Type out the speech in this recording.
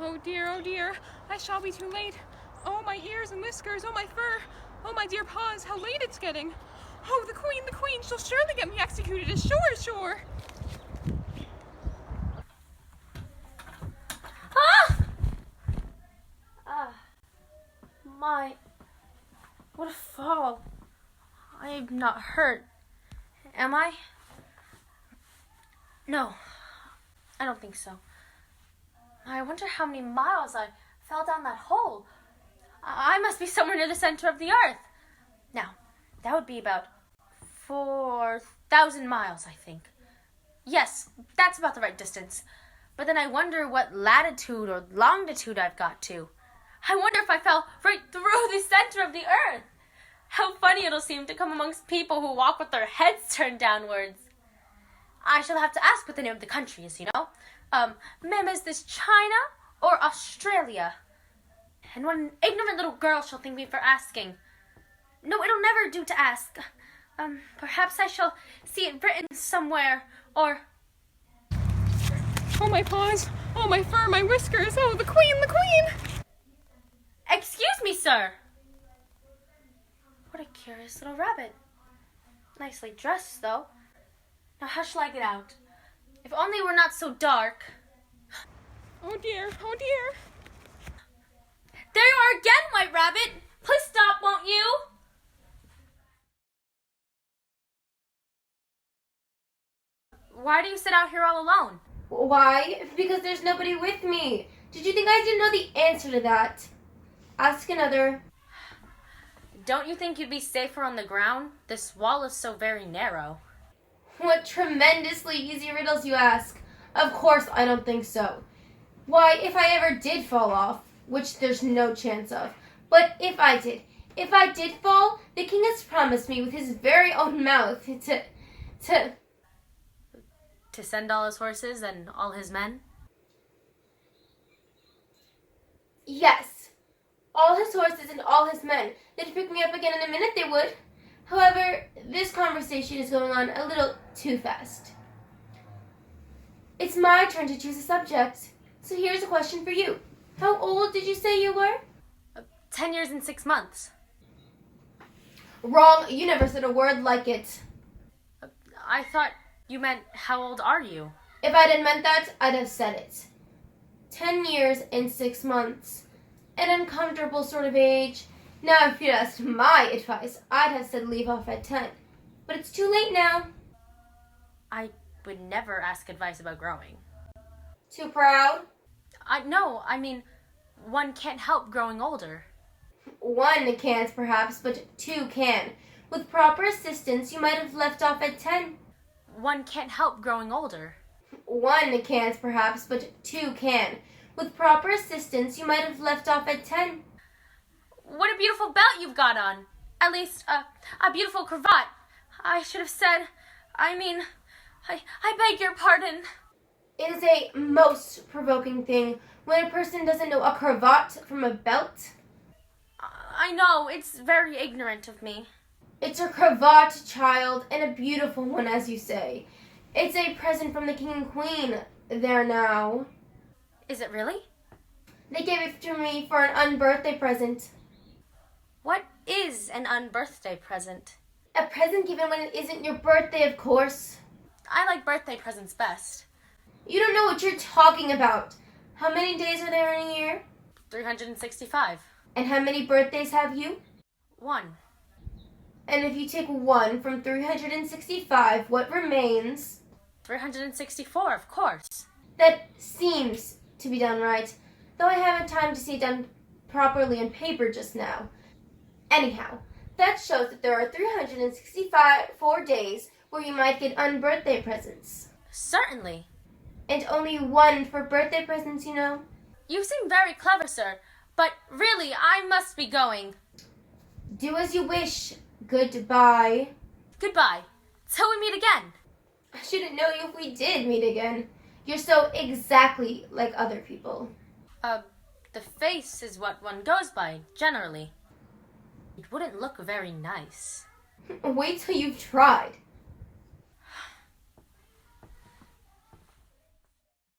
oh dear, I shall be too late. Oh, my ears and whiskers, oh, my fur. Oh, my dear paws, how late it's getting. Oh, the queen, she'll surely get me executed, as sure. Ah! My, what a fall. I am not hurt, am I? No, I don't think so. I wonder how many miles I fell down that hole. I must be somewhere near the center of the earth. Now, that would be about 4,000 miles, I think. Yes, that's about the right distance. But then I wonder what latitude or longitude I've got to. I wonder if I fell right through the center of the earth. How funny it'll seem to come amongst people who walk with their heads turned downwards. I shall have to ask what the name of the country is, you know. Ma'am, is this China or Australia? And what an ignorant little girl shall think me for asking. No, it'll never do to ask. Perhaps I shall see it written somewhere, or... Oh, my paws, oh, my fur, my whiskers, oh, the queen! Excuse me, sir. What a curious little rabbit. Nicely dressed, though. Now, how shall I get out? If only it were not so dark. Oh dear. There you are again, White Rabbit. Please stop, won't you? Why do you sit out here all alone? Why? Because there's nobody with me. Did you think I didn't know the answer to that? Ask another. Don't you think you'd be safer on the ground? This wall is so very narrow. What tremendously easy riddles you ask. Of course I don't think so. Why, if I ever did fall off, which there's no chance of, but if I did fall, the king has promised me with his very own mouth To send all his horses and all his men? Yes, all his horses and all his men. They'd pick me up again in a minute, they would. However, this conversation is going on a little too fast. It's my turn to choose a subject. So here's a question for you. How old did you say you were? 10 years and 6 months. Wrong. You never said a word like it. I thought you meant, how old are you? If I didn't meant that, I'd have said it. 10 years and 6 months. An uncomfortable sort of age. Now, if you'd asked my advice, I'd have said leave off at 10. But it's too late now. I would never ask advice about growing. Too proud? No, I mean, one can't help growing older. One can't, perhaps, but two can. With proper assistance, you might have left off at 10. One can't help growing older. One can't, perhaps, but two can. With proper assistance, you might have left off at 10. What a beautiful belt you've got on. At least, a beautiful cravat. I should have said, I beg your pardon. It is a most provoking thing when a person doesn't know a cravat from a belt. I know, it's very ignorant of me. It's a cravat, child, and a beautiful one, as you say. It's a present from the king and queen. There now. Is it really? They gave it to me for an unbirthday present. What is an unbirthday present? A present given when it isn't your birthday, of course. I like birthday presents best. You don't know what you're talking about. How many days are there in a year? 365. And how many birthdays have you? 1. And if you take 1 from 365, what remains? 364, of course. That seems to be done right, though I haven't time to see it done properly on paper just now. Anyhow, that shows that there are 364 days where you might get unbirthday presents. Certainly. And only 1 for birthday presents, you know. You seem very clever, sir, but really, I must be going. Do as you wish. Goodbye. Goodbye. Till we meet again. I shouldn't know you if we did meet again. You're so exactly like other people. The face is what one goes by, generally. It wouldn't look very nice. Wait till you've tried.